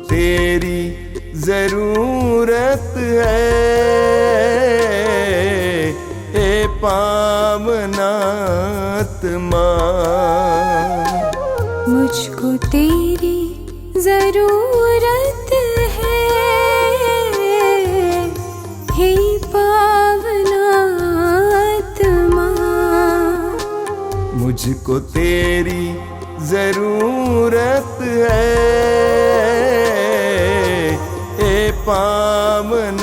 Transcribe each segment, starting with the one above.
तेरी जरूरत है, ए पावनात्मा। मुझको तेरी जरूरत है, हे पावनात्मा। मुझको तेरी जरूरत है, ए पावनात्मा।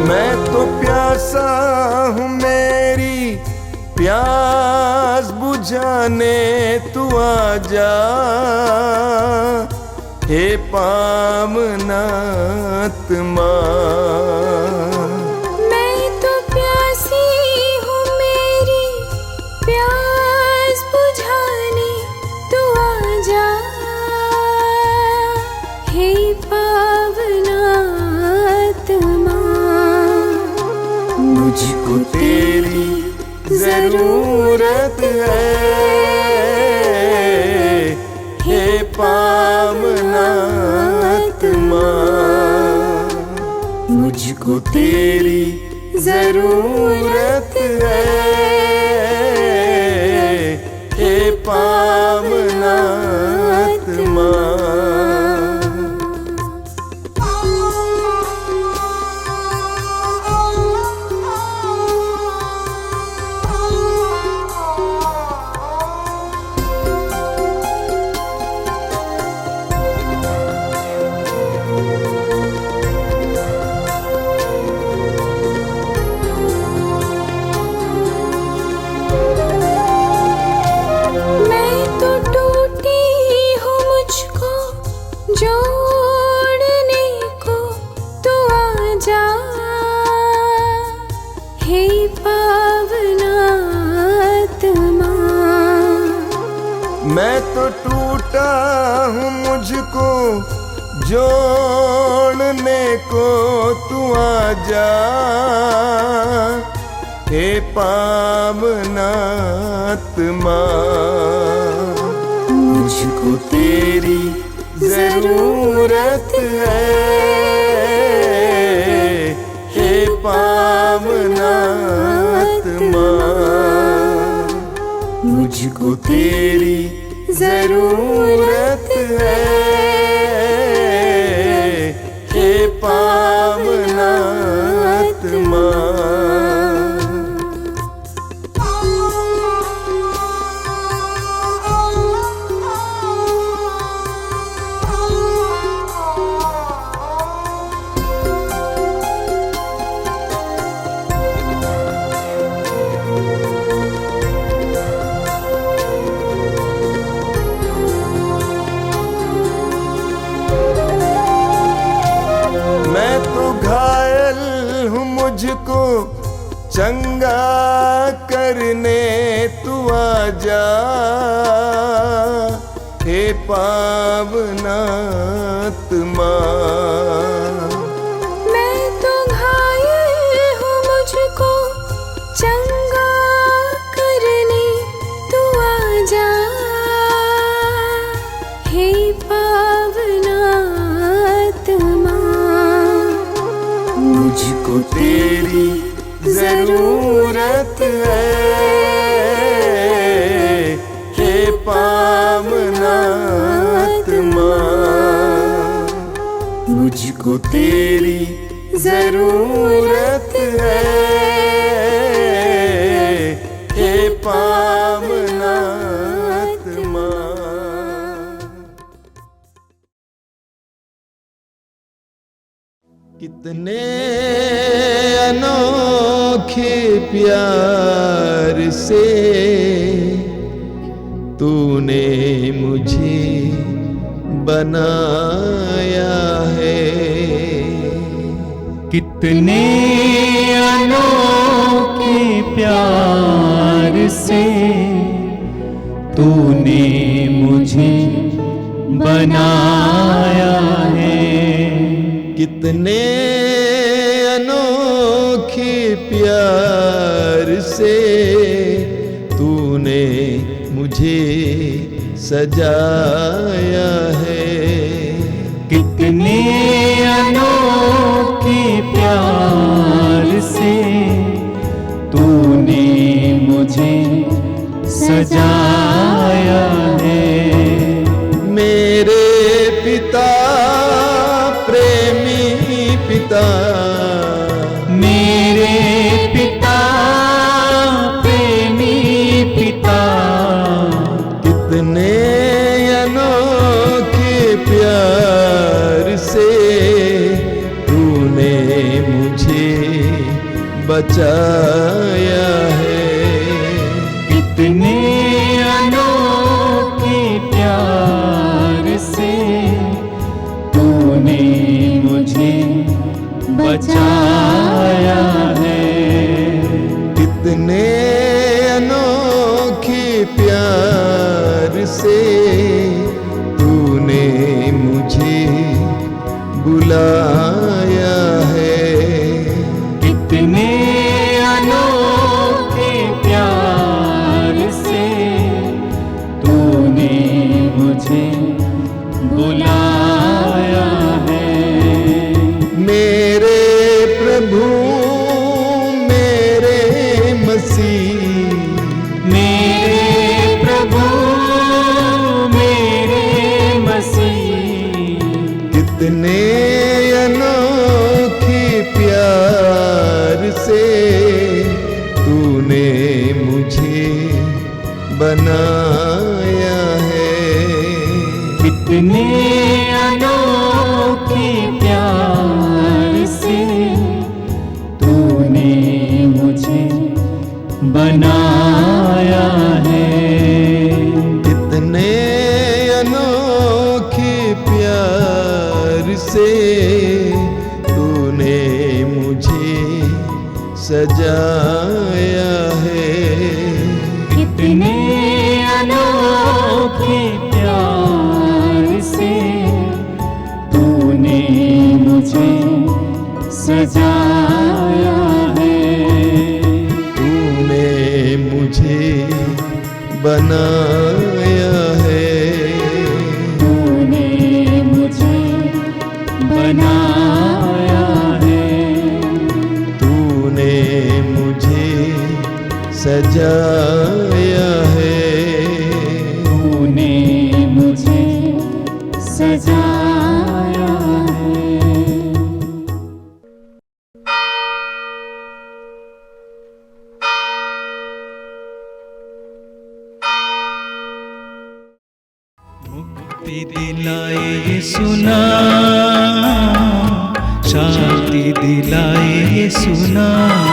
मैं तो प्यासा हूँ, मेरी प्यास बुझाने तू आजा, हे पावनात्मा। मैं तो प्यासी हूँ, मेरी प्यास बुझाने तू आजा, हे पावनात्मा। मुझको तेरी जरूरत है, हे पावनात्मा। मुझको तेरी जरूरत है, हे पावनात्मा। जोड़ने को तू आजा, हे पावनात्मा। मैं तो टूटा हूँ, मुझको जोड़ने को तू आजा, हे पावनात्मा। मुझको तेरी जरूरत है, हे पावनात्मा। मुझको तेरी जरूरत है, हे पावनात्मा। मुझको चंगा करने तू आजा, हे पावनात्मा। मैं तो घायल हूँ, मुझको चंगा करने तू आजा, हे पावनात्मा। मुझको तेरी जरूरत है, हे पावनात्मा। मुझको तेरी जरूरत है, हे पावनात्मा। कितने अनोखे प्यार से तूने मुझे बनाया है, कितने अनोखे प्यार से तूने मुझे बनाया है। कितने अनोखे प्यार से तूने मुझे सजाया है। कितने अनोखे प्यार से तूने मुझे सजाया है। मेरे पिता प्रेमी पिता, मेरे पिता प्रेमी पिता, कितने अनोखे प्यार से तूने मुझे बचाया है। कितने अनोखे प्यार से तूने मुझे बचाया है। कितने अनोखे प्यार से तूने मुझे बुलाया है। कितने अनोखे प्यार से तूने मुझे बुलाया है। मेरे प्रभु मेरे मसीह, मेरे प्रभु मेरे मसीह, कितने अनोखे प्यार से तूने मुझे बनाया है। कितने अनोखे प्यार से तूने मुझे बनाया है। कितने अनोखे प्यार से तूने मुझे सजाया है। कितने अनोखे प्यार से तूने मुझे सजाया है। तूने मुझे बनाया है। तूने मुझे बनाया है। तूने मुझे सजाया है। तूने मुझे सजाया है। मुक्ति दिलाए यीशु नाम, शांति दिलाए यीशु नाम।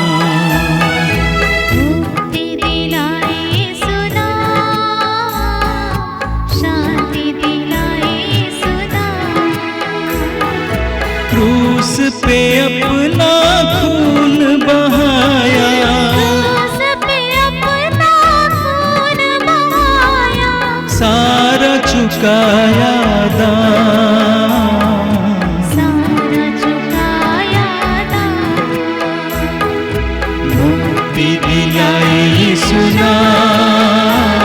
मुक्ति दिलाए यीशु नाम, शांति दिलाए यीशु नाम। क्रूस पे अपना खून बहाया, क्रूस पे अपना खून बहाया, सारा चुकाया दाम। सारा चुकाया दाम। मुक्ति दिलाए यीशु नाम,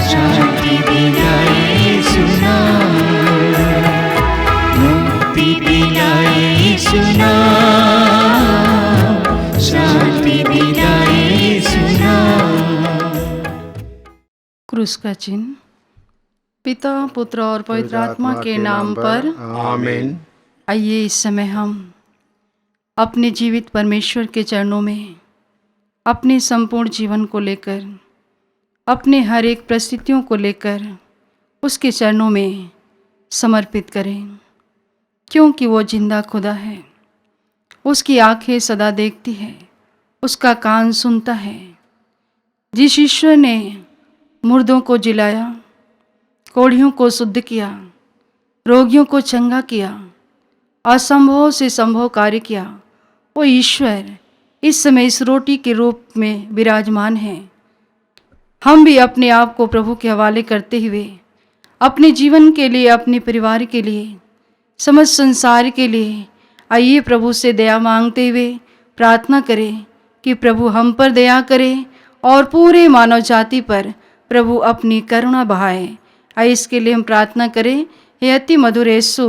शांति दिलाए यीशु नाम। मुक्ति दिलाए यीशु नाम, शांति दिलाए यीशु नाम। क्रूस का चिन्ह। पिता, पुत्र और पवित्र आत्मा के नाम पर आमीन। आइए इस समय हम अपने जीवित परमेश्वर के चरणों में अपने संपूर्ण जीवन को लेकर, अपने हर एक परिस्थितियों को लेकर उसके चरणों में समर्पित करें, क्योंकि वो जिंदा खुदा है। उसकी आंखें सदा देखती है, उसका कान सुनता है। जिस ईश्वर ने मुर्दों को जिलाया, कोढ़ियों को शुद्ध किया, रोगियों को चंगा किया, असंभव से संभव कार्य किया, वो ईश्वर इस समय इस रोटी के रूप में विराजमान है। हम भी अपने आप को प्रभु के हवाले करते हुए अपने जीवन के लिए, अपने परिवार के लिए, समस्त संसार के लिए आइए प्रभु से दया मांगते हुए प्रार्थना करें कि प्रभु हम पर दया करें और पूरे मानव जाति पर प्रभु अपनी करुणा बहाए। आइए इसके लिए हम प्रार्थना करें। हे अति मधुर यीशु,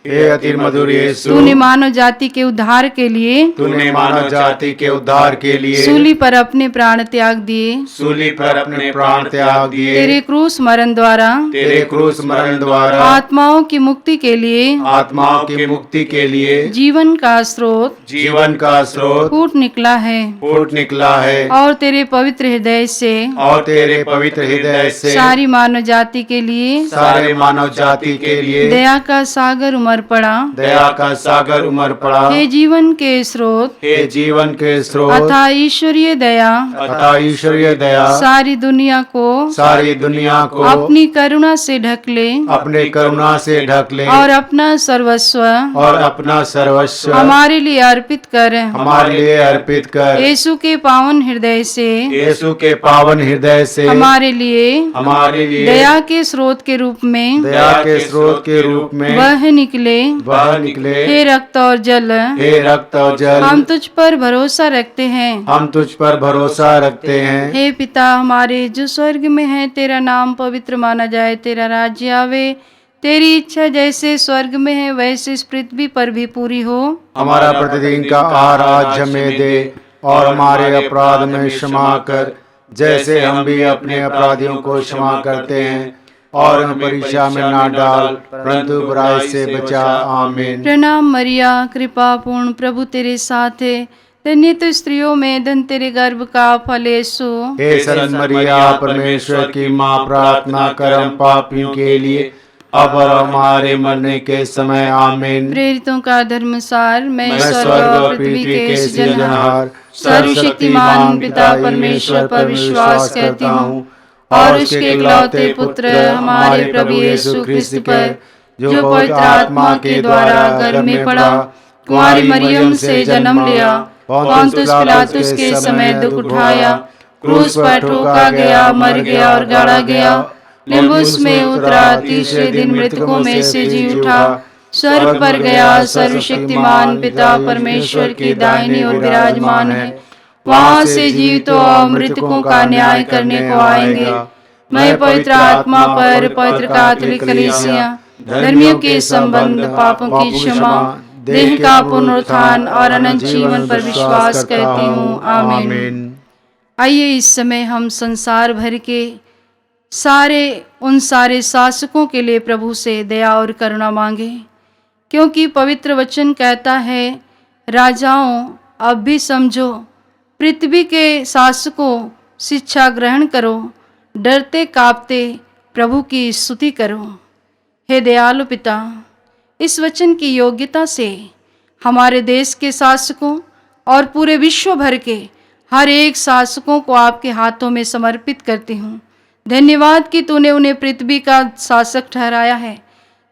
हे अति मधुर यीशु, तूने मानव जाति के उद्धार के लिए, तूने मानव जाति के उद्धार के लिए सूली पर अपने प्राण त्याग दिए। सूली पर अपने प्राण त्याग दिए। तेरे क्रूस मरण द्वारा, तेरे क्रूस मरण द्वारा आत्माओं की मुक्ति के लिए, आत्माओं की मुक्ति के लिए जीवन का स्रोत जीवन का स्रोत फूट निकला है। फूट निकला है। और तेरे पवित्र हृदय से, और तेरे पवित्र हृदय से सारी मानव जाति के लिए, सारे मानव जाति के लिए दया का सागर उमड़ पड़ा। दया का सागर उमड़ पड़ा। हे जीवन के स्रोत, हे जीवन के स्रोत, अतः ईश्वरीय दया अतः ईश्वरीय दया सारी दुनिया को सारी दुनिया को अपनी करुणा से ढक ले अपने करुणा से ढक ले और अपना सर्वस्व और अपना सर्वस्व हमारे लिए अर्पित कर। हमारे लिए अर्पित कर। यीशु के पावन हृदय से, यीशु के पावन हृदय से हमारे लिए दया के स्रोत के रूप में, दया के स्रोत के रूप में वह निकले। हे रक्त और जल, हे रक्त और जल, हम तुझ पर भरोसा रखते हैं। हम तुझ पर भरोसा रखते हैं। हे पिता हमारे जो स्वर्ग में है, तेरा नाम पवित्र माना जाए, तेरा राज्य आवे, तेरी इच्छा जैसे स्वर्ग में है वैसे इस पृथ्वी पर भी पूरी हो। हमारा प्रतिदिन का आहार आज हमें दे और हमारे अपराध में क्षमा कर, जैसे हम भी अपने अपराधियों को क्षमा करते हैं, और हम परीक्षा में ना डाल परंतु बुराई से बचा। आमीन। प्रणाम मरिया, कृपा पूर्ण प्रभु तेरे साथ है, धन्य तो स्त्रियों में धन तेरे गर्भ का फल यीशु। हे सरस मरिया, परमेश्वर की माँ, प्रार्थना कर हम पापियों के लिए अब और हमारे मरने के समय। आमीन। प्रेरितों का धर्मसार, मैं मैं स्वर्ग और पृथ्वी के सृजनहार सर्वशक्तिमान पिता परमेश्वर पर विश्वास करती हूँ और उसके इकलौते पुत्र हमारे प्रभु यीशु ख्रिस्त पर, जो पवित्र आत्मा के द्वारा गर्भ में पड़ा, कुंवारी मरियम से जन्म लिया, पोंतुस पिलातुस के समय दुख उठाया, क्रूस पर ठोका गया, मर गया और गाड़ा गया, लिम्बुस में उतरा, तीसरे दिन मृतकों में से जी उठा, स्वर्ग पर गया, सर्वशक्तिमान पिता परमेश्वर की दाहिनी ओर विराजमान है, वहां से जीवितों और मृतकों का न्याय करने को आएंगे। मैं पवित्र आत्मा पर, पवित्र कैथोलिक कलीसिया, धर्मियों के संबंध, पापों की क्षमा, देह का पुनरुत्थान और अनंत जीवन पर विश्वास करती हूँ। आमीन। आइए इस समय हम संसार भर के उन सारे शासकों के लिए प्रभु से दया और करुणा मांगे, क्योंकि पवित्र वचन कहता है, राजाओं अब भी समझो, पृथ्वी के शासकों शिक्षा ग्रहण करो, डरते कांपते प्रभु की स्तुति करो। हे दयालु पिता, इस वचन की योग्यता से हमारे देश के शासकों और पूरे विश्व भर के हर एक शासकों को आपके हाथों में समर्पित करती हूँ। धन्यवाद कि तूने उन्हें पृथ्वी का शासक ठहराया है।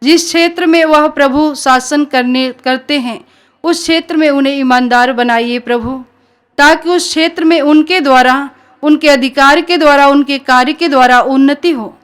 जिस क्षेत्र में वह प्रभु शासन करते हैं, उस क्षेत्र में उन्हें ईमानदार बनाइए प्रभु, ताकि उस क्षेत्र में उनके द्वारा, उनके अधिकार के द्वारा, उनके कार्य के द्वारा उन्नति हो।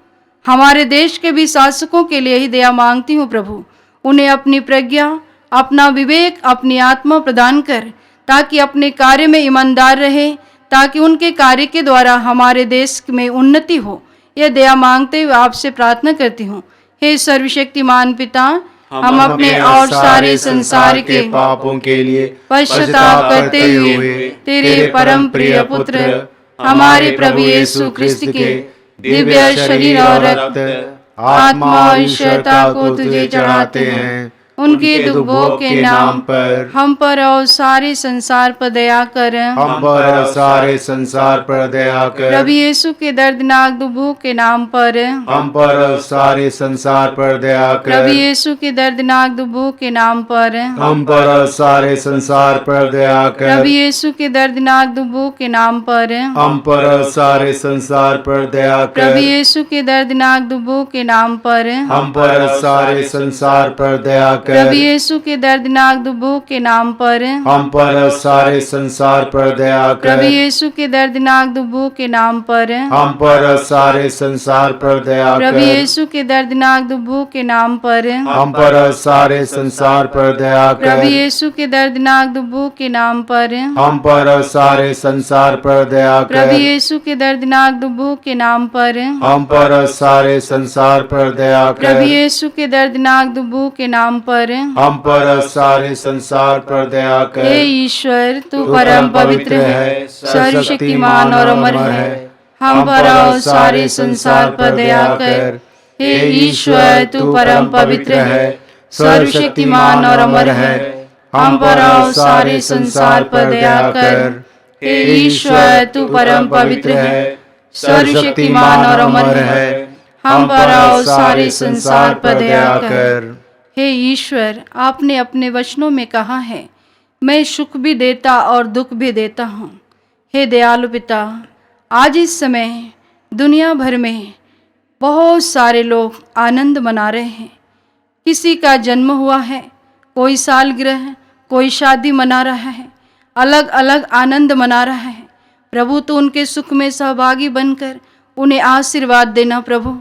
हमारे देश के भी शासकों के लिए ही दया मांगती हूँ प्रभु, उन्हें अपनी प्रज्ञा, अपना विवेक, अपनी आत्मा प्रदान कर, ताकि अपने कार्य में ईमानदार रहे, ताकि उनके कार्य के द्वारा हमारे देश में उन्नति हो। यह दया मांगते हुए आपसे प्रार्थना करती हूँ। हे सर्वशक्तिमान पिता, हम अपने और सारे संसार के पापों के लिए पश्चाताप करते हुए तेरे परम प्रिय पुत्र हमारे प्रभु यीशु ख्रिस्त के दिव्य शरीर और रक्त, आत्मा और ईश्वरता को तुझे चढ़ाते हैं। उनके दुख भोग के नाम पर हम पर और सारे संसार पर दया कर। हम पर और सारे संसार पर दया कर। प्रभु यीशु के दर्दनाक दुख भोग के नाम पर हम पर और सारे संसार पर दया कर। प्रभु यीशु के दर्दनाक दुख भोग के नाम पर हम पर और सारे संसार पर दया कर। प्रभु यीशु के दर्दनाक दुख भोग के नाम पर हम पर और सारे संसार पर दया कर। प्रभु यीशु के दर्दनाक दुख भोग के नाम पर हम पर और सारे संसार पर दया कर प्रभु यीशु के दर्दनाक दुबों के नाम पर हम पर और सारे संसार पर दया प्रभु कर यीशु के दर्दनाक दुबों के नाम पर हम पर और सारे संसार पर दया प्रभु कर यीशु के दर्दनाक दुबों के नाम पर हम पर और सारे संसार पर दया प्रभु कर यीशु के दर्दनाक दुबों के नाम पर हम पर और सारे संसार पर दया प्रभु कर यीशु के दर्दनाक दुबों के नाम पर हम पर और सारे संसार पर दया प्रभु कर यीशु के दर्दनाक दुबों के नाम पर हम पर और सारे संसार पर दया हे कर ईश्वर तू तू परम पवित्र है, सर्वशक्तिमान और अमर है। हम पर और सारे संसार पर दया कर। हे ईश्वर तू परम पवित्र है, सर्वशक्तिमान और अमर है। हम पर और सारे संसार पर दया कर। हे ईश्वर तू परम पवित्र है, सर्वशक्तिमान और अमर है। हम पर और सारे संसार पर दया कर। हे ईश्वर, आपने अपने वचनों में कहा है, मैं सुख भी देता और दुख भी देता हूँ। हे दयालु पिता, आज इस समय दुनिया भर में बहुत सारे लोग आनंद मना रहे हैं। किसी का जन्म हुआ है, कोई सालगिरह, कोई शादी मना रहा है, अलग अलग आनंद मना रहा है। प्रभु तो उनके सुख में सहभागी बनकर उन्हें आशीर्वाद देना प्रभु,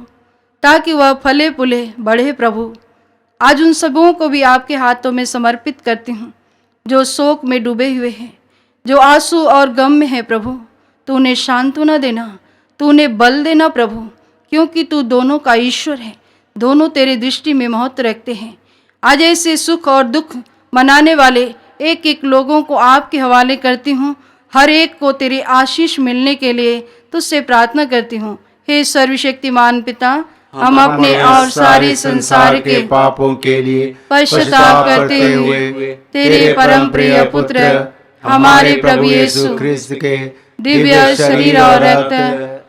ताकि वह फले फूले बढ़े प्रभु। आज उन सबों को भी आपके हाथों में समर्पित करती हूँ जो शोक में डूबे हुए हैं, जो आंसू और गम में है प्रभु। तू उन्हें सांत्वना देना, तू उन्हें बल देना प्रभु, क्योंकि तू दोनों का ईश्वर है, दोनों तेरी दृष्टि में महत्व रखते हैं। आज ऐसे सुख और दुख मनाने वाले एक एक लोगों को आपके हवाले करती हूँ। हर एक को तेरी आशीष मिलने के लिए तुझसे प्रार्थना करती हूँ। हे सर्वशक्तिमान पिता, हम अपने और सारे संसार के पापों के लिए पश्चाताप करते हुए तेरे परम प्रिय पुत्र हमारे प्रभु यीशु ख्रिस्त के दिव्य शरीर और रक्त,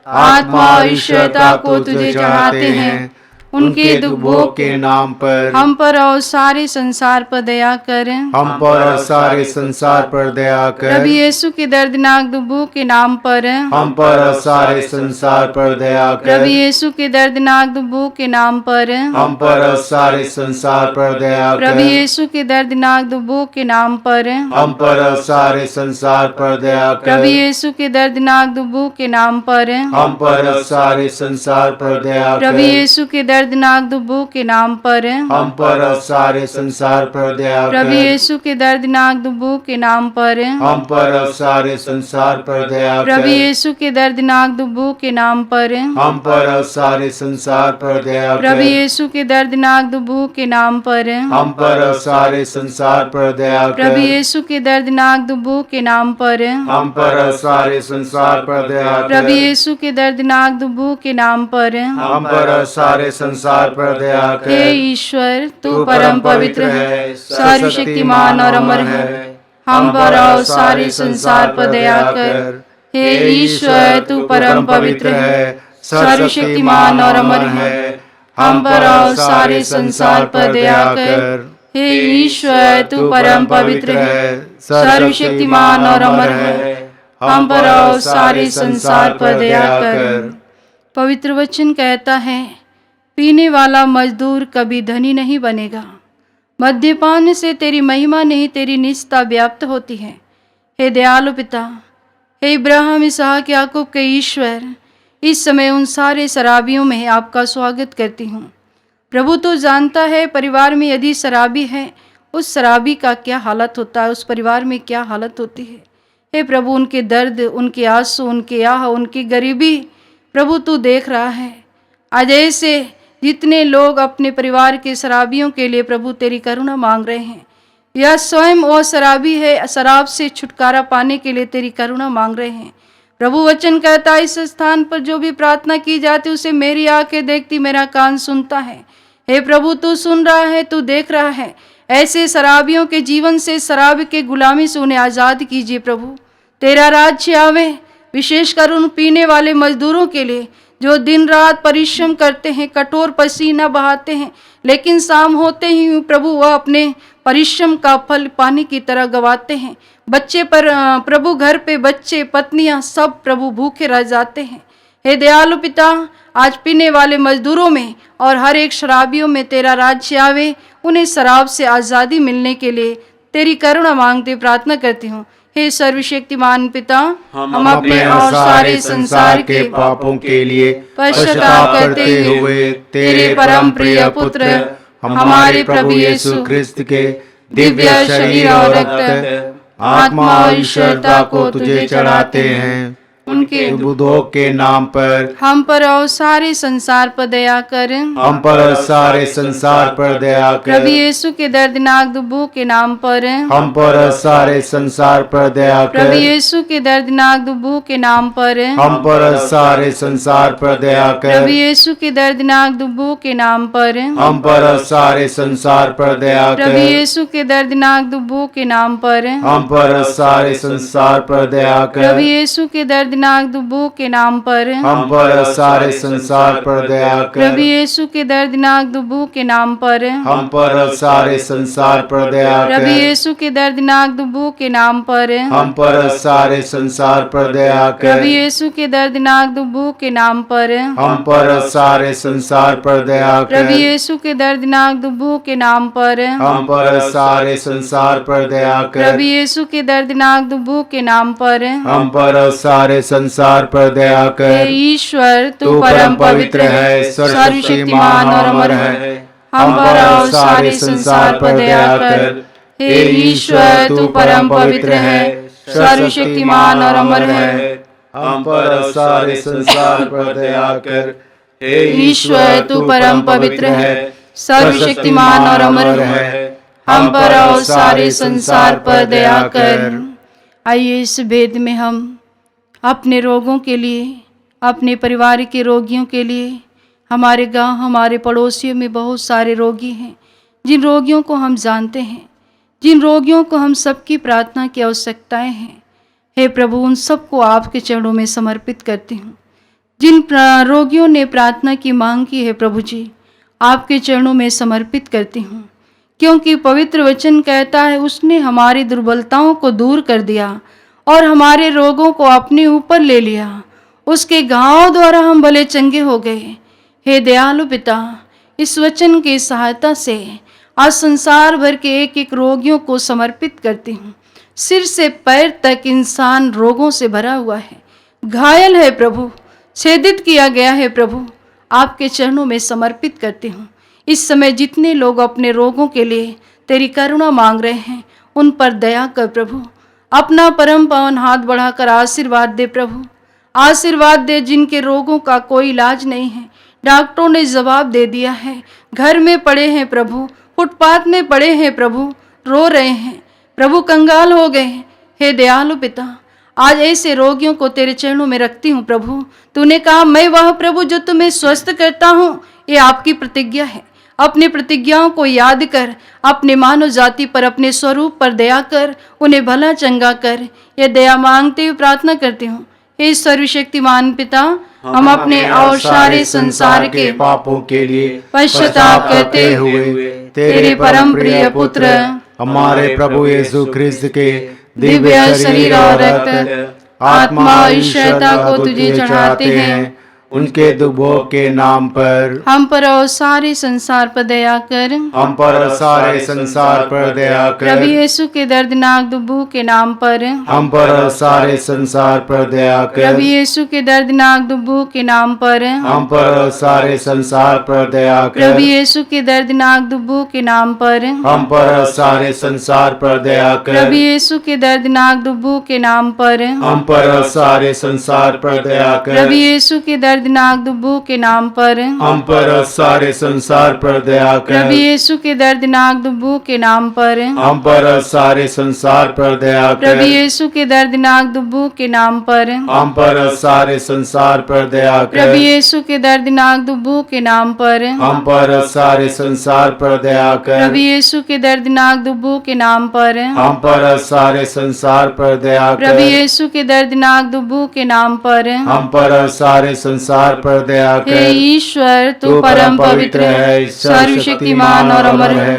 आत्मा और ईश्वरता को तुझे चढ़ाते हैं। उनके दुख भोग के नाम पर हम पर और सारे संसार पर दया कर। हम पर और सारे संसार पर दया कर। प्रभु यीशु के दर्दनाक दुखों के नाम पर हम पर और सारे संसार पर दया कर। प्रभु यीशु के दर्दनाक दुखों के नाम पर हम पर और सारे संसार पर दया कर। प्रभु यीशु के दर्दनाक दुखों के नाम पर हम पर और सारे संसार पर दया कर। प्रभु यीशु के दर्दनाक दुखों के नाम पर हम पर और सारे संसार पर दया कर। प्रभु यीशु के दर्दनाक दुखों के नाम पर हम पर और सारे संसार पर दया कर। प्रभु यीशु के दर्दनाक दुखों के नाम पर हम पर और सारे संसार पर दया कर। प्रभु यीशु के दर्दनाक दुखों के नाम पर हम पर और सारे संसार पर दया कर। प्रभु यीशु के दर्दनाक दुखों के नाम पर हम पर और सारे संसार पर दया कर। प्रभु यीशु के दर्दनाक दुखों के नाम पर हम पर और सारे संसार पर दया कर। प्रभु यीशु के दर्दनाक दुखों के नाम पर हम पर और सारे संसार पर दया कर। हे ईश्वर, तू परम पवित्र है, सर्वशक्तिमान और अमर है। हम पर और सारे संसार पर दया कर। हे ईश्वर, तू परम पवित्र है, सर्वशक्तिमान और अमर है। हम पर और सारे संसार पर दया कर। हे ईश्वर, तू परम पवित्र है, सर्वशक्तिमान और अमर है। हम पर और सारे संसार पर दया कर। पवित्र वचन कहता है, पीने वाला मजदूर कभी धनी नहीं बनेगा। मद्यपान से तेरी महिमा नहीं, तेरी निजता व्याप्त होती है। हे दयालु पिता, हे इब्राहिम, इसहाक, याकूब के ईश्वर, इस समय उन सारे शराबियों में आपका स्वागत करती हूँ। प्रभु तो जानता है परिवार में यदि शराबी है, उस शराबी का क्या हालत होता है, उस परिवार में क्या हालत होती है। हे प्रभु, उनके दर्द, उनके आंसू, उनके आह, उनकी गरीबी प्रभु तू देख रहा है। आज ऐसे जितने लोग अपने परिवार के शराबियों के लिए प्रभु तेरी करुणा मांग रहे हैं, या स्वयं वो शराबी है, शराब से छुटकारा पाने के लिए तेरी करुणा मांग रहे हैं। प्रभु वचन कहता है, इस स्थान पर जो भी प्रार्थना की जाती उसे मेरी आंखें देखती, मेरा कान सुनता है। हे प्रभु, तू सुन रहा है, तू देख रहा है। ऐसे शराबियों के जीवन से, शराब के गुलामी से उन्हें आज़ाद कीजिए प्रभु। तेरा राज्य आवे, विशेषकर उन पीने वाले मजदूरों के लिए जो दिन रात परिश्रम करते हैं, कठोर पसीना बहाते हैं, लेकिन शाम होते ही प्रभु वह अपने परिश्रम का फल पानी की तरह गवाते हैं। बच्चे पर प्रभु, घर पे बच्चे, पत्नियां, सब प्रभु भूखे रह जाते हैं। हे दयालु पिता, आज पीने वाले मजदूरों में और हर एक शराबियों में तेरा राज्य आवे, उन्हें शराब से आज़ादी मिलने के लिए तेरी करुणा मांगते प्रार्थना करती हूँ। हे सर्वशक्तिमान पिता, हम अपने और सारे संसार के पापों के लिए पश्चाताप करते हुए तेरे परम प्रिय पुत्र हमारे प्रभु यीशु ख्रिस्त के दिव्य शरीर और रक्त, आत्मा और ईश्वरता को तुझे चढ़ाते हैं। उनके बुद्धों के नाम पर हम पर और सारे संसार पर दया कर। हम पर और सारे संसार पर दया प्रभु कर। यीशु के दर्दनाक दुबों के नाम पर हम पर और सारे संसार पर दया प्रभु कर। यीशु के दर्दनाक दुबों के नाम पर हम पर और सारे संसार पर दया प्रभु कर। यीशु के दर्दनाक दुबों के नाम पर हम पर और सारे संसार पर दया प्रभु कर। यीशु के दर्दनाक दुबों के नाम पर हम पर और सारे संसार पर दया प्रभु कर। यीशु के दर्दनाक दुबों के नाम पर हम पर और सारे संसार पर दया प्रभु कर। यीशु के दर्दनाक दुबों के नाम पर हम पर और सारे संसार पर दया प्रभु कर। यीशु के दर्दनाक दुबों के नाम पर हम पर और सारे संसार पर दया प्रभु कर। यीशु के दर्दनाक दुबों के नाम पर हम पर और सारे संसार पर दया प्रभु कर। यीशु के दर्दनाक दुबों के नाम पर हम पर और सारे संसार पर दया प्रभु कर। यीशु के दर्दनाक दुबों के नाम पर हम पर और सारे संसार पर दया हे कर। ईश्वर तू तू परम पवित्र है, सर्वशक्तिमान और अमर है। हम पर और सारे संसार पर दया कर। हे ईश्वर तू परम पवित्र है, सर्वशक्तिमान और अमर है। हम पर और सारे संसार पर दया कर। हे ईश्वर तू परम पवित्र है, सर्वशक्तिमान और अमर है। हम पर और सारे संसार पर दया कर। आइए इस भेद में हम अपने रोगों के लिए, अपने परिवार के रोगियों के लिए, हमारे गांव, हमारे पड़ोसियों में बहुत सारे रोगी हैं, जिन रोगियों को हम जानते हैं, जिन रोगियों को हम सबकी प्रार्थना की आवश्यकताएं हैं। हे प्रभु, उन सबको आपके चरणों में समर्पित करती हूँ। जिन रोगियों ने प्रार्थना की मांग की है प्रभु जी, आपके चरणों में समर्पित करती हूँ, क्योंकि पवित्र वचन कहता है उसने हमारी दुर्बलताओं को दूर कर दिया और हमारे रोगों को अपने ऊपर ले लिया। उसके घाव द्वारा हम भले चंगे हो गए। हे दयालु पिता, इस वचन की सहायता से आज संसार भर के एक एक रोगियों को समर्पित करती हूँ। सिर से पैर तक इंसान रोगों से भरा हुआ है, घायल है प्रभु, छेदित किया गया है प्रभु। आपके चरणों में समर्पित करती हूँ। इस समय जितने लोग अपने रोगों के लिए तेरी करुणा मांग रहे हैं, उन पर दया कर प्रभु। अपना परम पावन हाथ बढ़ाकर आशीर्वाद दे प्रभु, आशीर्वाद दे। जिनके रोगों का कोई इलाज नहीं है, डॉक्टरों ने जवाब दे दिया है, घर में पड़े हैं प्रभु, फुटपाथ में पड़े हैं प्रभु, रो रहे हैं प्रभु, कंगाल हो गए हैं। हे दयालु पिता, आज ऐसे रोगियों को तेरे चरणों में रखती हूँ प्रभु। तूने कहा मैं वह प्रभु जो तुम्हें स्वस्थ करता हूँ, ये आपकी प्रतिज्ञा है। अपनी प्रतिज्ञाओं को याद कर, अपने मानव जाति पर, अपने स्वरूप पर दया कर, उन्हें भला चंगा कर। ये दया मांगते हुए प्रार्थना करती हूँ। हे सर्वशक्तिमान पिता, हम अपने और सारे संसार के पापों के लिए पश्चाताप करते हुए तेरे परम प्रिय पुत्र हमारे प्रभु यीशु ख्रिस्त के दिव्य शरीर और रक्त, आत्मा और ईश्वरता को तुझे चढ़ाते हैं। उनके दुबों के नाम पर हम पर और सारे संसार पर दया कर। हम पर और सारे संसार पर दया प्रभु कर। यीशु के दर्दनाक दुबों के नाम पर हम पर और सारे संसार पर दया कर। प्रभु यीशु के दर्दनाक दुबों के नाम पर हम पर और सारे संसार पर दया प्रभु कर। यीशु के दर्दनाक दुबों के नाम पर हम पर और सारे संसार पर दया कर। प्रभु यीशु के दर्दनाक दुबों के नाम पर हम पर और सारे संसार पर दया कर। प्रभु यीशु के दर्दनाक दुबों के नाम पर हम पर और सारे संसार पर दया कर। प्रभु यीशु के दर्दनाक दुबों के नाम पर हम पर और सारे संसार पर दया कर। प्रभु यीशु के दर्दनाक दुबों के नाम पर हम पर और सारे संसार पर दया कर। प्रभु यीशु के दर्दनाक दुबों के नाम पर हम पर और सारे संसार पर दया कर। प्रभु यीशु के दर्दनाक दुबों के नाम पर हम पर और सारे संसार पर दया प्रभु कर। यीशु के दर्दनाक दुबों के नाम पर हम पर और सारे संसार पर दया हे कर। ईश्वर तू परम पवित्र है, सर्वशक्तिमान और अमर है।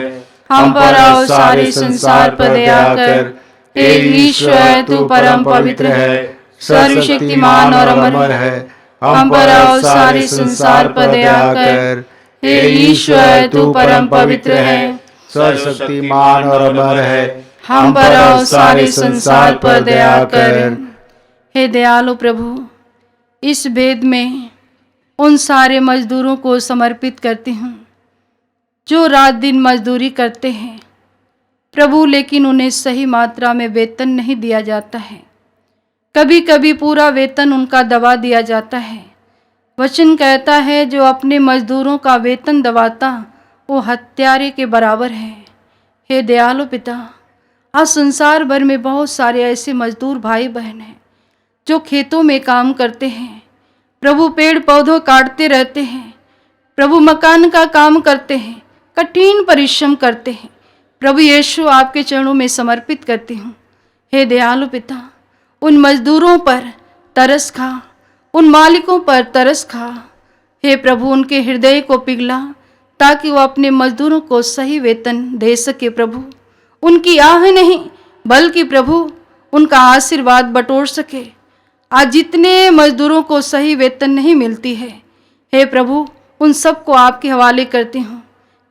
हम पर और सारे संसार पर दया कर। हे ईश्वर तू परम पवित्र है, सर्वशक्तिमान और अमर है। हम पर और सारे संसार पर दया कर। हे ईश्वर तू परम पवित्र है, सर्वशक्तिमान और अमर है, हम पर और सारे संसार पर दया कर। हे दयालु प्रभु, इस भेद में उन सारे मजदूरों को समर्पित करती हूँ जो रात दिन मजदूरी करते हैं प्रभु, लेकिन उन्हें सही मात्रा में वेतन नहीं दिया जाता है। कभी कभी पूरा वेतन उनका दबा दिया जाता है। वचन कहता है जो अपने मजदूरों का वेतन दबाता वो हत्यारे के बराबर है। हे दयालु पिता, आज संसार भर में बहुत सारे ऐसे मजदूर भाई बहन हैं जो खेतों में काम करते हैं प्रभु, पेड़ पौधों काटते रहते हैं प्रभु, मकान का काम करते हैं, कठिन परिश्रम करते हैं प्रभु यीशु, आपके चरणों में समर्पित करती हूँ। हे दयालु पिता, उन मजदूरों पर तरस खा, उन मालिकों पर तरस खा। हे प्रभु, उनके हृदय को पिघला ताकि वो अपने मजदूरों को सही वेतन दे सके प्रभु, उनकी आह नहीं बल्कि प्रभु उनका आशीर्वाद बटोर सके। आज जितने मजदूरों को सही वेतन नहीं मिलती है, हे प्रभु उन सबको आपके हवाले करती हूँ।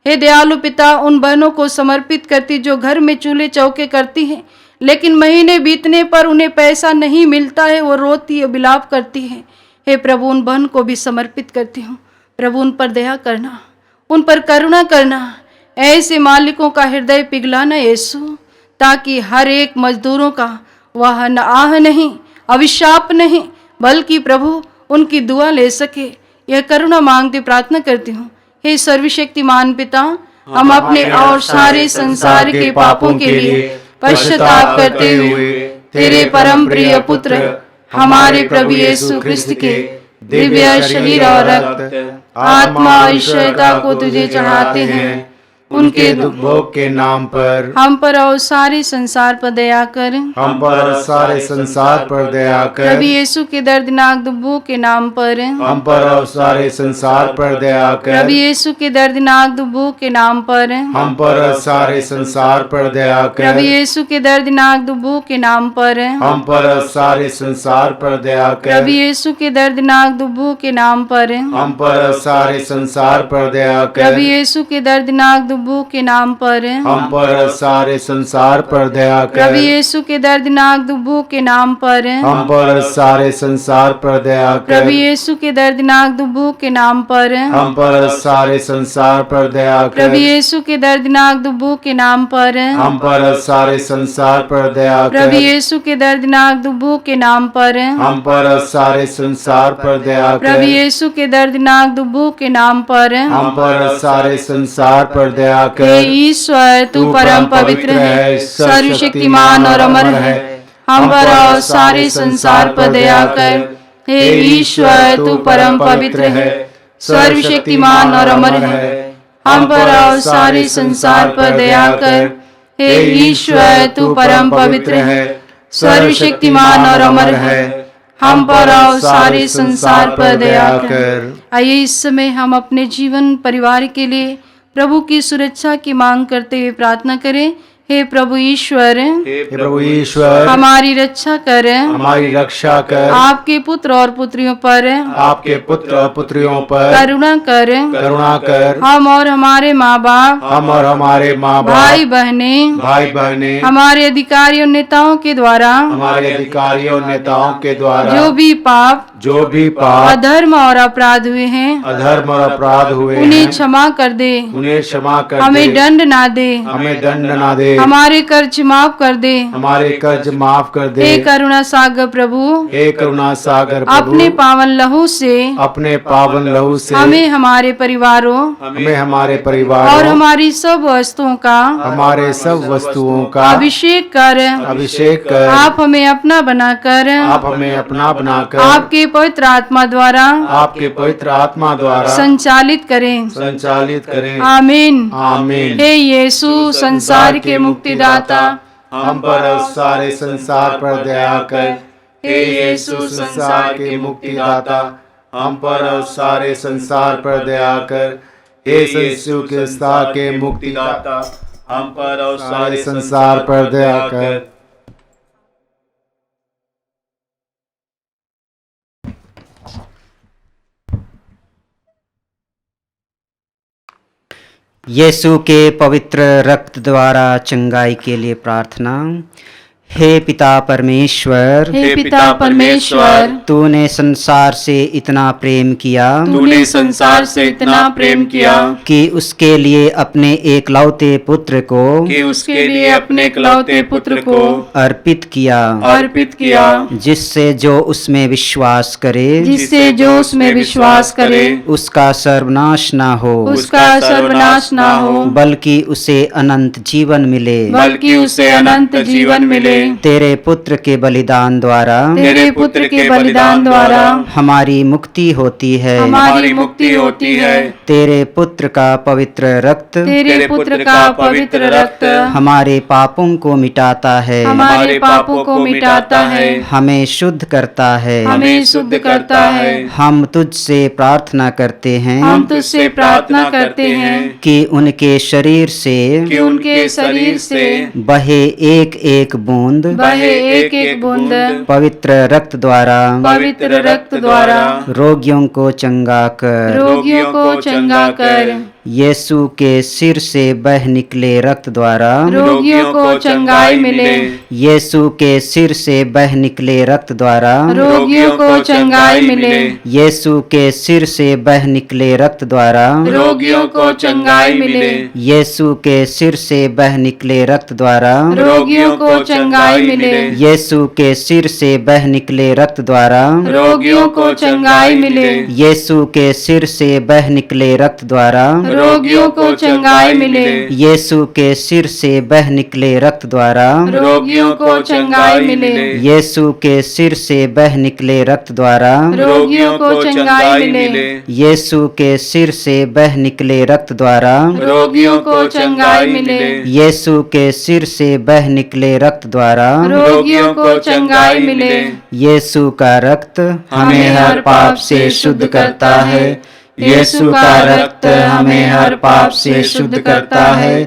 हे दयालु पिता, उन बहनों को समर्पित करती जो घर में चूल्हे चौके करती हैं लेकिन महीने बीतने पर उन्हें पैसा नहीं मिलता है, वो रोती है, विलाप करती है। हे प्रभु, उन बहन को भी समर्पित करती हूँ प्रभु, उन पर दया करना, उन पर करुणा करना, ऐसे मालिकों का हृदय पिघलाना यीशु, ताकि हर एक मजदूरों का वह आह नहीं, अभिशाप नहीं बल्कि प्रभु उनकी दुआ ले सके। यह करुणा मांगते प्रार्थना करती हूँ। हे सर्वशक्तिमान पिता, हम अपने और सारे संसार के पापों के लिए पश्चाताप करते हुए तेरे परम प्रिय पुत्र हमारे प्रभु यीशु ख्रिस्त के दिव्य शरीर और रक्त, आत्मा और ईश्वरता को तुझे चढ़ाते हैं। उनके दुख भोग के नाम पर हम पर और सारे संसार पर दया कर। हम पर और सारे संसार पर दया कर। प्रभु यीशु के दर्दनाक दुखों के नाम पर हम पर और सारे संसार पर दया कर। प्रभु यीशु के दर्दनाक दुखों के नाम पर हम पर और सारे संसार पर दया कर। प्रभु यीशु के दर्दनाक दुखों के नाम पर हम पर और सारे संसार पर दया कर। प्रभु यीशु के दर्दनाक दुखों के नाम पर हम पर और सारे संसार पर दया कर। प्रभु यीशु के दर्दनाक दुखों के नाम पर हम पर और सारे संसार पर दया कर। प्रभु यीशु के दर्दनाक दुखों के नाम पर हम पर और सारे संसार पर दया कर। प्रभु यीशु के दर्दनाक दुखों के नाम पर हम पर और सारे संसार पर दया कर। प्रभु यीशु के दर्दनाक दुखों के नाम पर हम पर और सारे संसार पर दया कर। प्रभु यीशु के दर्दनाक दुखों के नाम पर हम पर और सारे संसार पर दया कर। प्रभु यीशु के दर्दनाक दुखों के नाम पर हम पर और सारे संसार पर दया कर। हे ईश्वर, तू परम पवित्र है, सर्वशक्तिमान और अमर है, हम पर और सारे संसार पर दया कर। हे ईश्वर, तू परम पवित्र है, सर्वशक्तिमान और अमर है, हम पर और सारे संसार पर दया कर। हे ईश्वर, तू परम पवित्र है, सर्वशक्तिमान और अमर है, हम पर और सारे संसार पर दया कर। आइए इस समय हम अपने जीवन परिवार के लिए प्रभु की सुरक्षा की मांग करते हुए प्रार्थना करें। हे प्रभु ईश्वर, हे प्रभु ईश्वर, हमारी रक्षा कर, हमारी रक्षा कर। आपके पुत्र और पुत्रियों पर, आपके पुत्र और पुत्रियों पर करुणा कर। करुणा कर। हम और हमारे माँ बाप, हम और हमारे माँ बाप, भाई बहने, भाई बहने, हमारे अधिकारियों नेताओं के द्वारा, हमारे अधिकारियों नेताओं के द्वारा जो भी पाप, अधर्म और अपराध हुए हैं, अधर्म और अपराध हुए उन्हें हैं, क्षमा कर दे, उन्हें क्षमा कर हमें दे। दंड ना दे, हमें दंड ना दे। हमारे कर्ज माफ कर दे। हमारे कर्ज माफ कर दे। हे करुणा सागर प्रभु, हे करुणा सागर प्रभु, अपने पावन लहू से, अपने पावन लहू से हमें हमारे परिवारों हमें हमारे परिवार और हमारी सब वस्तुओं का, हमारे सब वस्तुओं का अभिषेक कर। अभिषेक कर। आप हमें अपना बनाकर, आप हमें अपना बनाकर आपके पवित्र आत्मा द्वारा, आपके पवित्र आत्मा द्वारा संचालित करें। संचालित करें। आमीन। आमीन। हे यीशु, संसार के मुक्तिदाता, हम पर और सारे संसार पर दया कर। हे यीशु, संसार के मुक्तिदाता, हम पर और सारे संसार पर दया कर। हे यीशु, संसार के मुक्तिदाता, हम पर और सारे संसार पर दया कर। यीशु के पवित्र रक्त द्वारा चंगाई के लिए प्रार्थना। हे पिता परमेश्वर, हे पिता परमेश्वर, तूने संसार से इतना प्रेम किया तूने संसार से इतना प्रेम किया कि उसके लिए अपने एकलौते पुत्र को कि उसके लिए अपने इकलौते पुत्र को अर्पित किया, जिससे जो उसमें विश्वास करे जिससे जो उसमें विश्वास करे उसका सर्वनाश ना हो, उसका सर्वनाश ना हो, बल्कि उसे अनंत जीवन मिले। बल्कि उसे अनंत जीवन मिले। तेरे पुत्र के बलिदान द्वारा तेरे पुत्र के बलिदान द्वारा हमारी मुक्ति होती है। हमारी मुक्ति होती है। तेरे पुत्र का पवित्र रक्त तेरे पुत्र का पवित्र रक्त हमारे पापों को मिटाता है, हमारे पापों को मिटाता है, हमें शुद्ध करता है। हमें शुद्ध करता है। हम तुझसे प्रार्थना करते हैं हम तुझसे प्रार्थना करते हैं कि उनके शरीर से कि उनके शरीर से बहे एक एक बूंद बहे एक एक बूंद पवित्र रक्त द्वारा पवित्र रक्त द्वारा रोगियों को चंगा कर। रोगियों को चंगा कर। यीशु के सिर से बह निकले रक्त द्वारा रोगियों को चंगाई मिले। यीशु के सिर से बह निकले रक्त द्वारा रोगियों को चंगाई मिले। यीशु के सिर से बह निकले रक्त द्वारा रोगियों को चंगाई मिले। यीशु के सिर से बह निकले रक्त द्वारा रोगियों को चंगाई मिले। यीशु के सिर से बह निकले रक्त द्वारा रोगियों को चंगाई मिले। यीशु के सिर से बह निकले रक्त द्वारा रोगियों को चंगाई मिले। यीशु के सिर से बह निकले रक्त द्वारा रोगियों को चंगाई मिले। यीशु के सिर से बह निकले रक्त द्वारा रोगियों को चंगाई मिले। यीशु के सिर से बह निकले रक्त द्वारा रोगियों को चंगाई मिले। यीशु के सिर से बह निकले रक्त द्वारा रोगियों को चंगाई मिले। यीशु का रक्त हमें हर पाप से शुद्ध करता है। यीशु का रक्त हमें हर पाप से शुद्ध करता है।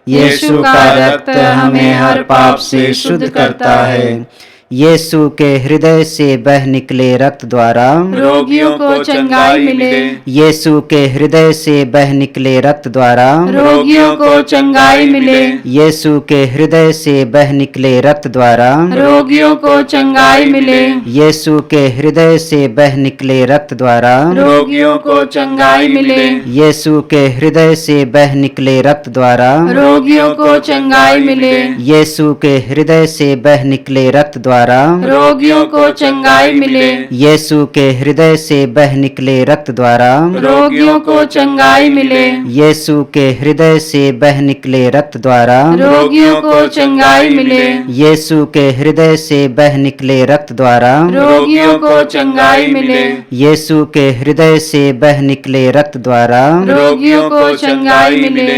यीशु का रक्त हमें हर पाप से शुद्ध करता है। यीशु के हृदय से बह निकले रक्त द्वारा रोगियों को चंगाई मिले। यीशु के हृदय से बह निकले रक्त द्वारा रोगियों को चंगाई मिले। यीशु के हृदय से बह निकले रक्त द्वारा रोगियों को चंगाई मिले। यीशु के हृदय से बह निकले रक्त द्वारा रोगियों को चंगाई मिले। यीशु के हृदय से बह निकले रक्त द्वारा रोगियों को चंगाई मिले। यीशु के हृदय से बह निकले रक्त द्वारा रोगियों को चंगाई मिले। यीशु के हृदय से बह निकले रक्त द्वारा रोगियों को चंगाई मिले। यीशु के हृदय से बह निकले रक्त द्वारा रोगियों को चंगाई मिले। यीशु के हृदय से बह निकले रक्त द्वारा रोगियों को चंगाई मिले। यीशु के हृदय से बह निकले रक्त द्वारा रोगियों को चंगाई मिले।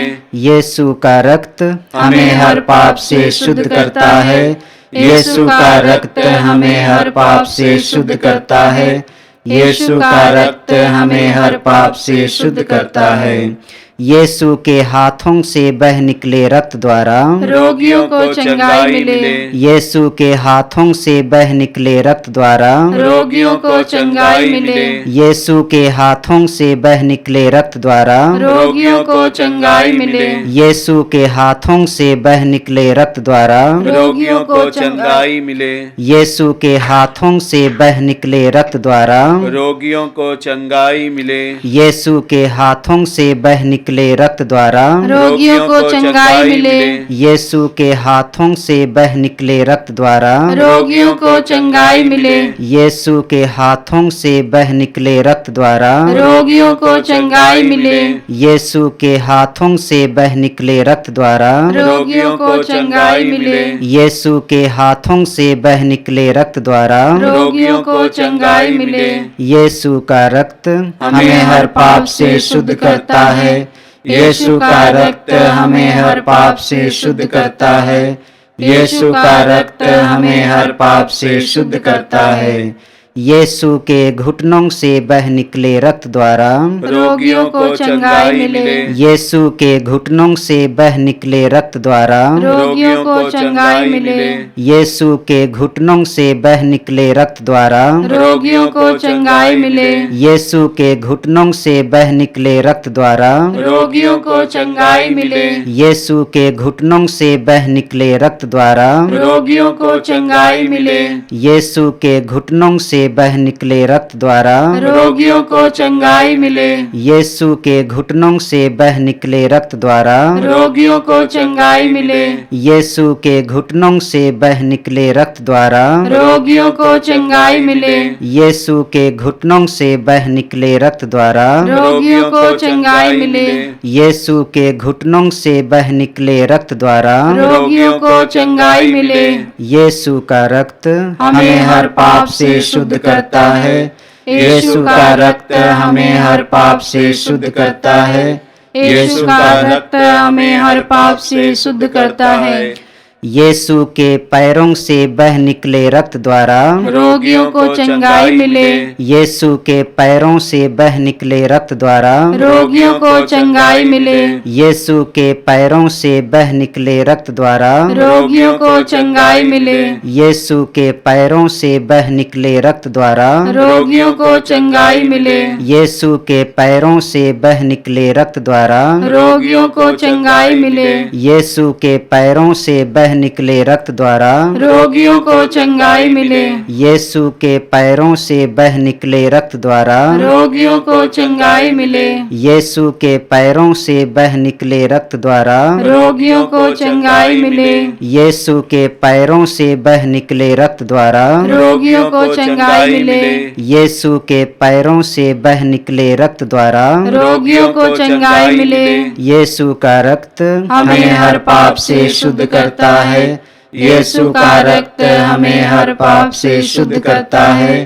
यीशु का रक्त हमें हर पाप से शुद्ध करता है। यीशु का रक्त हमें हर पाप से शुद्ध करता है। यीशु का रक्त हमें हर पाप से शुद्ध करता है। यीशु के हाथों से बह निकले रक्त द्वारा रोगियों को चंगाई मिले। यीशु के हाथों से बह निकले रक्त द्वारा रोगियों को चंगाई मिले। यीशु के हाथों से बह निकले रक्त द्वारा रोगियों को चंगाई मिले। यीशु के हाथों से बह निकले रक्त द्वारा रोगियों को चंगाई मिले। यीशु के हाथों से बह निकले रक्त द्वारा रोगियों को चंगाई मिले। यीशु के हाथों से बह निकले रक्त द्वारा रोगियों को चंगाई मिले। यीशु के हाथों से बह निकले रक्त द्वारा रोगियों को चंगाई मिले। यीशु के हाथों से बह निकले रक्त द्वारा रोगियों को चंगाई मिले। यीशु के हाथों से बह निकले रक्त द्वारा रोगियों को चंगाई मिले। यीशु के हाथों से बह निकले रक्त द्वारा रोगियों को चंगाई मिले। यीशु का रक्त हमें हर पाप से शुद्ध करता है। यीशु का रक्त हमें हर पाप से शुद्ध करता है। यीशु का रक्त हमें हर पाप से शुद्ध करता है। यीशु के घुटनों से बह निकले रक्त द्वारा रोगियों को चंगाई मिले। यीशु के घुटनों से बह निकले रक्त द्वारा रोगियों को चंगाई मिले। यीशु के घुटनों से बह निकले रक्त द्वारा रोगियों को चंगाई मिले। यीशु के घुटनों से बह निकले रक्त द्वारा रोगियों को चंगाई मिले। यीशु के घुटनों से बह निकले रक्त द्वारा रोगियों को चंगाई मिले। यीशु के घुटनों से बह निकले रक्त द्वारा रोगियों को चंगाई मिले। यीशु के घुटनों से बह निकले रक्त द्वारा रोगियों को चंगाई मिले। यीशु के घुटनों से बह निकले रक्त द्वारा रोगियों को चंगाई मिले। यीशु के घुटनों से बह निकले रक्त द्वारा रोगियों को चंगाई मिले। यीशु के घुटनों से बह निकले रक्त द्वारा रोगियों को चंगाई मिले। यीशु का रक्त हमें हर पाप से शुद्ध करता है। यीशु का रक्त हमें हर पाप से शुद्ध करता है। यीशु का रक्त हमें हर पाप से शुद्ध करता है। यीशु के पैरों से बह निकले रक्त द्वारा रोगियों को चंगाई मिले। यीशु के पैरों से बह निकले रक्त द्वारा रोगियों को चंगाई मिले। यीशु के पैरों से बह निकले रक्त द्वारा रोगियों को चंगाई मिले। यीशु के पैरों से बह निकले रक्त द्वारा रोगियों को चंगाई मिले। यीशु के पैरों से बह निकले रक्त द्वारा रोगियों को चंगाई मिले। यीशु के पैरों से बह निकले रक्त द्वारा रोगियों को चंगाई मिले। यीशु के पैरों से बह निकले रक्त द्वारा रोगियों को चंगाई मिले। यीशु के पैरों से बह निकले रक्त द्वारा रोगियों को चंगाई मिले। यीशु के पैरों से बह निकले रक्त द्वारा रोगियों को चंगाई मिले। यीशु के पैरों से बह निकले रक्त द्वारा रोगियों को चंगाई मिले। यीशु का रक्त हमें हर पाप से शुद्ध करता है। यीशु का रक्त हमें हर पाप से शुद्ध करता है।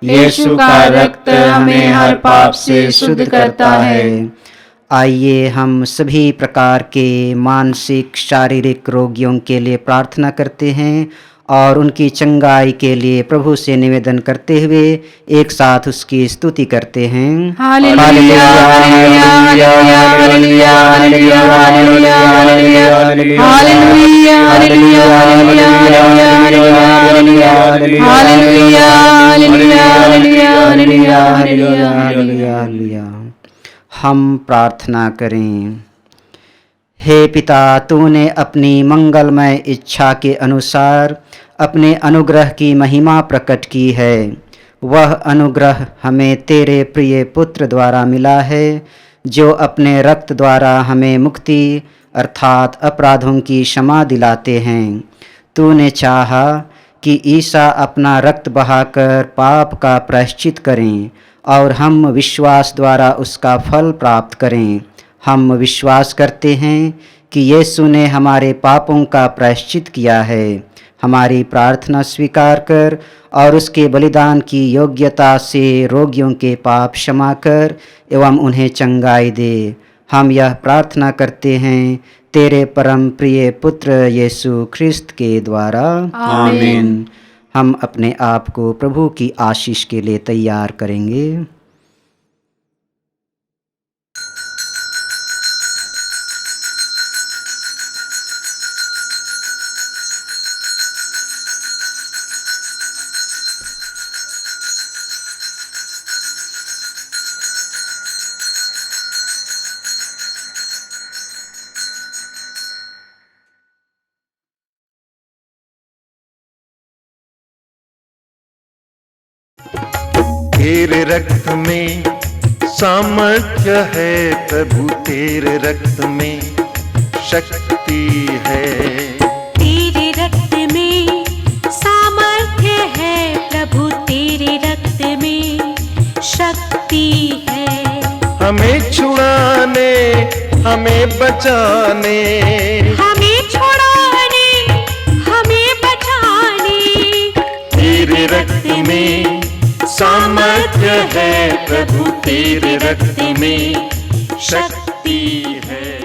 यीशु का रक्त हमें हर पाप से शुद्ध करता है। आइए हम सभी प्रकार के मानसिक शारीरिक रोगियों के लिए प्रार्थना करते हैं और उनकी चंगाई के लिए प्रभु से निवेदन करते हुए एक साथ उसकी स्तुति करते हैं। Hallelujah hallelujah hallelujah hallelujah hallelujah hallelujah hallelujah hallelujah hallelujah hallelujah hallelujah hallelujah. हम प्रार्थना करें। हे पिता, तूने अपनी मंगलमय इच्छा के अनुसार अपने अनुग्रह की महिमा प्रकट की है। वह अनुग्रह हमें तेरे प्रिय पुत्र द्वारा मिला है, जो अपने रक्त द्वारा हमें मुक्ति अर्थात अपराधों की क्षमा दिलाते हैं। तूने चाहा कि ईसा अपना रक्त बहाकर पाप का प्रायश्चित करें और हम विश्वास द्वारा उसका फल प्राप्त करें। हम विश्वास करते हैं कि यीशु ने हमारे पापों का प्रायश्चित किया है। हमारी प्रार्थना स्वीकार कर और उसके बलिदान की योग्यता से रोगियों के पाप क्षमा कर एवं उन्हें चंगाई दे। हम यह प्रार्थना करते हैं तेरे परम प्रिय पुत्र यीशु ख्रिस्त के द्वारा, आमीन। हम अपने आप को प्रभु की आशीष के लिए तैयार करेंगे। तेरे रक्त में सामर्थ्य है प्रभु, तेरे रक्त में शक्ति है। तेरे रक्त में सामर्थ्य है प्रभु, तेरे रक्त में शक्ति है। हमें छुड़ाने, हमें बचाने, हमें छुड़ाने, हमें बचाने। तेरे रक्त में सामर्थ्य है प्रभु, तेरे रक्त में शक्ति है।